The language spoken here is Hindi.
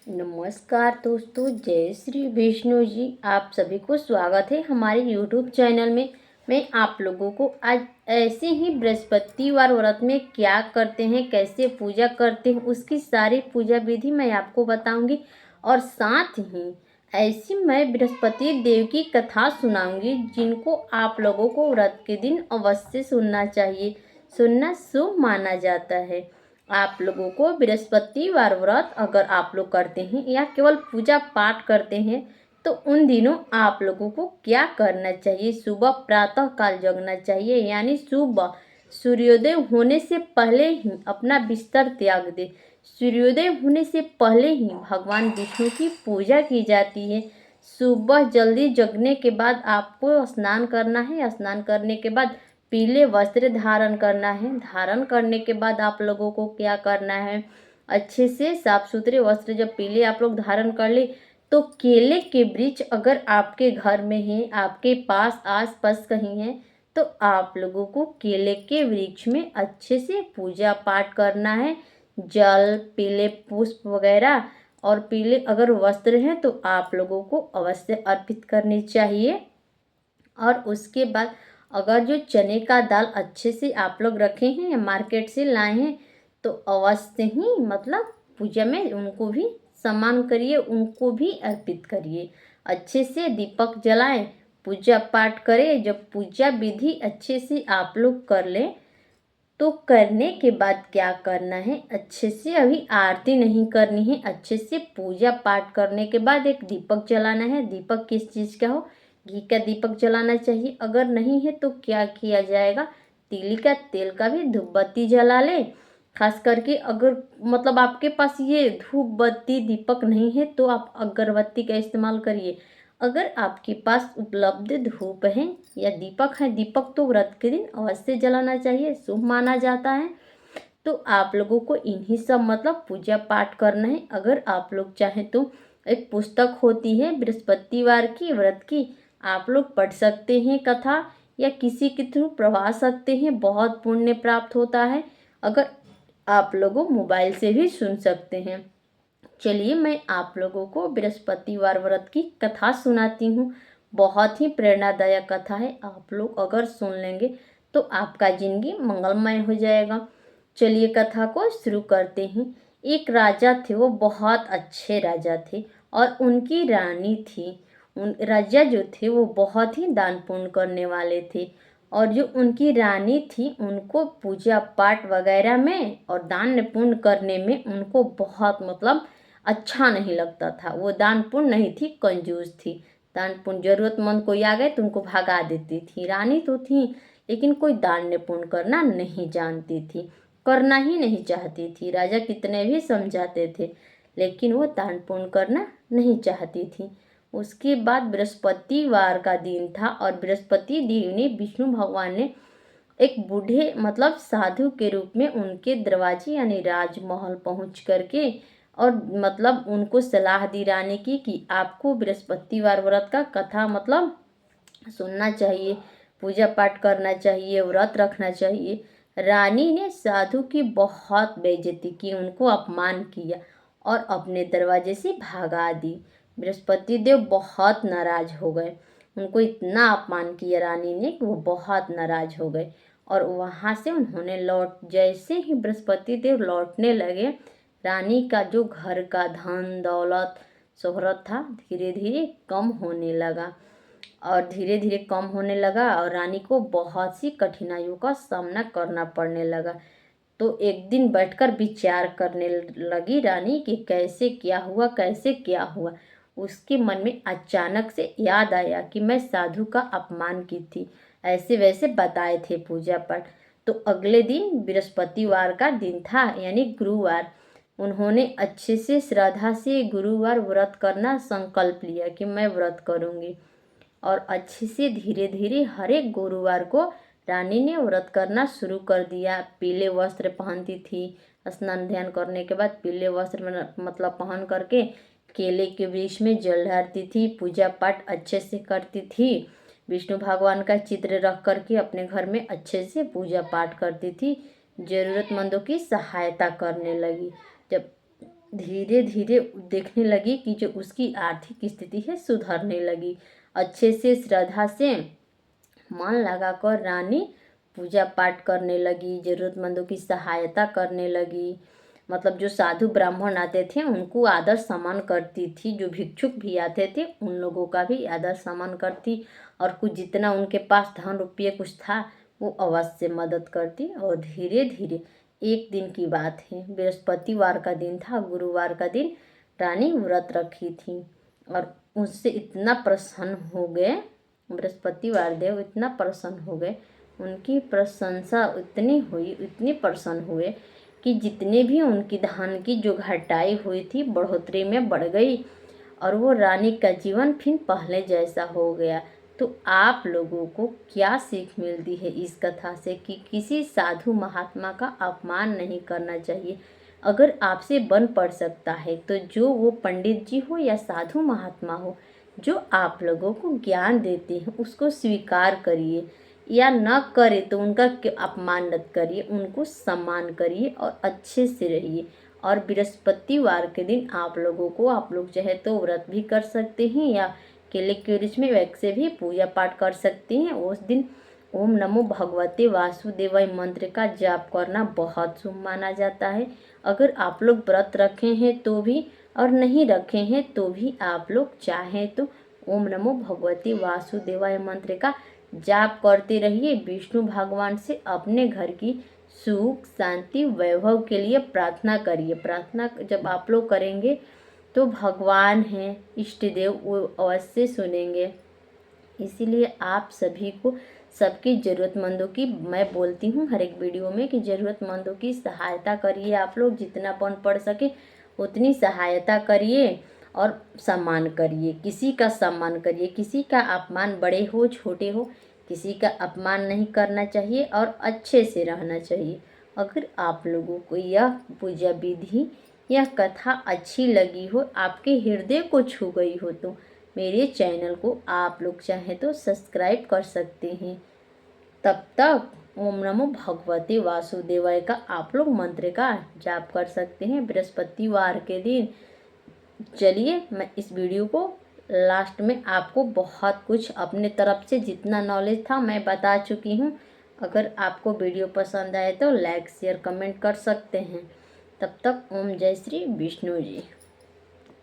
नमस्कार दोस्तों, जय श्री विष्णु जी। आप सभी को स्वागत है हमारे यूट्यूब चैनल में। मैं आप लोगों को आज ऐसे ही बृहस्पतिवार व्रत में क्या करते हैं, कैसे पूजा करते हैं, उसकी सारी पूजा विधि मैं आपको बताऊंगी। और साथ ही ऐसी मैं बृहस्पति देव की कथा सुनाऊंगी जिनको आप लोगों को व्रत के दिन अवश्य सुनना चाहिए। सुनना शुभ माना जाता है। आप लोगों को बृहस्पतिवार व्रत अगर आप लोग करते हैं या केवल पूजा पाठ करते हैं तो उन दिनों आप लोगों को क्या करना चाहिए। सुबह प्रातः काल जगना चाहिए, यानी सुबह सूर्योदय होने से पहले ही अपना बिस्तर त्याग दे। सूर्योदय होने से पहले ही भगवान विष्णु की पूजा की जाती है। सुबह जल्दी जगने के बाद आपको स्नान करना है। स्नान करने के बाद पीले वस्त्र धारण करना है। धारण करने के बाद आप लोगों को क्या करना है, अच्छे से साफ सुथरे वस्त्र जब पीले आप लोग धारण कर ले तो केले के वृक्ष अगर आपके घर में है, आपके पास आस पास कहीं है, तो आप लोगों को केले के वृक्ष में अच्छे से पूजा पाठ करना है। जल, पीले पुष्प वगैरह और पीले अगर वस्त्र हैं तो आप लोगों को अवश्य अर्पित करनी चाहिए। और उसके बाद अगर जो चने का दाल अच्छे से आप लोग रखे हैं या मार्केट से लाए हैं तो अवश्य ही मतलब पूजा में उनको भी सम्मान करिए, उनको भी अर्पित करिए। अच्छे से दीपक जलाएं, पूजा पाठ करें। जब पूजा विधि अच्छे से आप लोग कर लें तो करने के बाद क्या करना है, अच्छे से अभी आरती नहीं करनी है। अच्छे से पूजा पाठ करने के बाद एक दीपक जलाना है। दीपक किस चीज़ का हो, घी का दीपक जलाना चाहिए। अगर नहीं है तो क्या किया जाएगा, तिली का तेल का भी धूप बत्ती जला ले। खास करके अगर मतलब आपके पास ये धूप बत्ती दीपक नहीं है तो आप अगरबत्ती का इस्तेमाल करिए। अगर आपके पास उपलब्ध धूप है या दीपक है, दीपक तो व्रत के दिन अवश्य जलाना चाहिए, शुभ माना जाता है। तो आप लोगों को इन्हीं सब मतलब पूजा पाठ करना है। अगर आप लोग चाहें तो एक पुस्तक होती है बृहस्पतिवार की व्रत की, आप लोग पढ़ सकते हैं कथा, या किसी के थ्रू पढ़वा सकते हैं, बहुत पुण्य प्राप्त होता है। अगर आप लोगों मोबाइल से भी सुन सकते हैं। चलिए मैं आप लोगों को बृहस्पतिवार व्रत की कथा सुनाती हूँ। बहुत ही प्रेरणादायक कथा है, आप लोग अगर सुन लेंगे तो आपका जिंदगी मंगलमय हो जाएगा। चलिए कथा को शुरू करते हैं। एक राजा थे, वो बहुत अच्छे राजा थे और उनकी रानी थी। उन राजा जो थे वो बहुत ही दान पुण्य करने वाले थे। और जो उनकी रानी थी उनको पूजा पाठ वगैरह में और दान पुण्य करने में उनको बहुत मतलब अच्छा नहीं लगता था। वो दान पुण्य नहीं थी, कंजूस थी। दान पुण्य जरूरतमंद कोई आ गए तो उनको भगा देती थी। रानी तो थी लेकिन कोई दान पुण्य करना नहीं जानती थी, करना ही नहीं चाहती थी। राजा कितने भी समझाते थे लेकिन वो दान पुण्य करना नहीं चाहती थी। उसके बाद बृहस्पतिवार का दिन था और बृहस्पति देव ने, विष्णु भगवान ने एक बूढ़े मतलब साधु के रूप में उनके दरवाजे यानी राजमहल पहुंच करके और मतलब उनको सलाह दी रानी की कि आपको बृहस्पतिवार व्रत का कथा मतलब सुनना चाहिए, पूजा पाठ करना चाहिए, व्रत रखना चाहिए। रानी ने साधु की बहुत बेइज्जती की, उनको अपमान किया और अपने दरवाजे से भगा दी। बृहस्पति देव बहुत नाराज हो गए। उनको इतना अपमान किया रानी ने कि वो बहुत नाराज हो गए। और वहाँ से उन्होंने जैसे ही बृहस्पति देव लौटने लगे, रानी का जो घर का धन दौलत शोहरत था धीरे धीरे कम होने लगा। और धीरे धीरे कम होने लगा और रानी को बहुत सी कठिनाइयों का सामना करना पड़ने लगा। तो एक दिन बैठकर विचार करने लगी रानी कि कैसे क्या हुआ, कैसे क्या हुआ। उसके मन में अचानक से याद आया कि मैं साधु का अपमान की थी, ऐसे वैसे बताए थे पूजा पाठ। तो अगले दिन बृहस्पतिवार का दिन था यानी गुरुवार। उन्होंने अच्छे से श्रद्धा से गुरुवार व्रत करना संकल्प लिया कि मैं व्रत करूँगी। और अच्छे से धीरे धीरे हर एक गुरुवार को रानी ने व्रत करना शुरू कर दिया। पीले वस्त्र पहनती थी, स्नान ध्यान करने के बाद पीले वस्त्र मतलब पहन करके केले के वृक्ष में जल ढारती थी, पूजा पाठ अच्छे से करती थी। विष्णु भगवान का चित्र रख करके अपने घर में अच्छे से पूजा पाठ करती थी। ज़रूरतमंदों की सहायता करने लगी। जब धीरे धीरे देखने लगी कि जो उसकी आर्थिक स्थिति है सुधरने लगी। अच्छे से श्रद्धा से मन लगाकर रानी पूजा पाठ करने लगी, ज़रूरतमंदों की सहायता करने लगी। मतलब जो साधु ब्राह्मण आते थे उनको आदर सम्मान करती थी, जो भिक्षुक भी आते थे उन लोगों का भी आदर सम्मान करती, और कुछ जितना उनके पास धन रुपये कुछ था वो अवश्य मदद करती। और धीरे धीरे एक दिन की बात है, बृहस्पतिवार का दिन था, गुरुवार का दिन रानी व्रत रखी थी और उससे इतना प्रसन्न हो गए, बृहस्पतिवार देव इतना प्रसन्न हो गए, उनकी प्रशंसा इतनी हुई, इतनी प्रसन्न हुए कि जितने भी उनकी धन की जो घटाई हुई थी बढ़ोतरी में बढ़ गई और वो रानी का जीवन फिर पहले जैसा हो गया। तो आप लोगों को क्या सीख मिलती है इस कथा से कि किसी साधु महात्मा का अपमान नहीं करना चाहिए। अगर आपसे बन पड़ सकता है तो जो वो पंडित जी हो या साधु महात्मा हो जो आप लोगों को ज्ञान देते हैं उसको स्वीकार करिए, या न करे तो उनका अपमान मत करिए, उनको सम्मान करिए और अच्छे से रहिए। और बृहस्पतिवार के दिन आप लोगों को, आप लोग चाहे तो व्रत भी कर सकते हैं या केले के वृक्ष में वैसे भी पूजा पाठ कर सकते हैं। उस दिन ओम नमो भगवते वासुदेवाय मंत्र का जाप करना बहुत शुभ माना जाता है। अगर आप लोग व्रत रखे हैं तो भी और नहीं रखे हैं तो भी आप लोग चाहें तो ओम नमो भगवते वासुदेवाय मंत्र का जाप करते रहिए। विष्णु भगवान से अपने घर की सुख शांति वैभव के लिए प्रार्थना करिए। प्रार्थना जब आप लोग करेंगे तो भगवान हैं इष्ट देव वो अवश्य सुनेंगे। इसीलिए आप सभी को सबकी ज़रूरतमंदों की, मैं बोलती हूँ हर एक वीडियो में कि ज़रूरतमंदों की सहायता करिए। आप लोग जितना पढ़ सके उतनी सहायता करिए और सम्मान करिए, किसी का सम्मान करिए, किसी का अपमान, बड़े हो छोटे हो, किसी का अपमान नहीं करना चाहिए और अच्छे से रहना चाहिए। अगर आप लोगों को यह पूजा विधि, यह कथा अच्छी लगी हो, आपके हृदय को छू गई हो तो मेरे चैनल को आप लोग चाहें तो सब्सक्राइब कर सकते हैं। तब तक ओम नमो भगवते वासुदेवाय का आप लोग मंत्र का जाप कर सकते हैं बृहस्पतिवार के दिन। चलिए मैं इस वीडियो को लास्ट में आपको बहुत कुछ अपने तरफ से जितना नॉलेज था मैं बता चुकी हूँ। अगर आपको वीडियो पसंद आए तो लाइक शेयर कमेंट कर सकते हैं। तब तक ओम जय श्री विष्णु जी।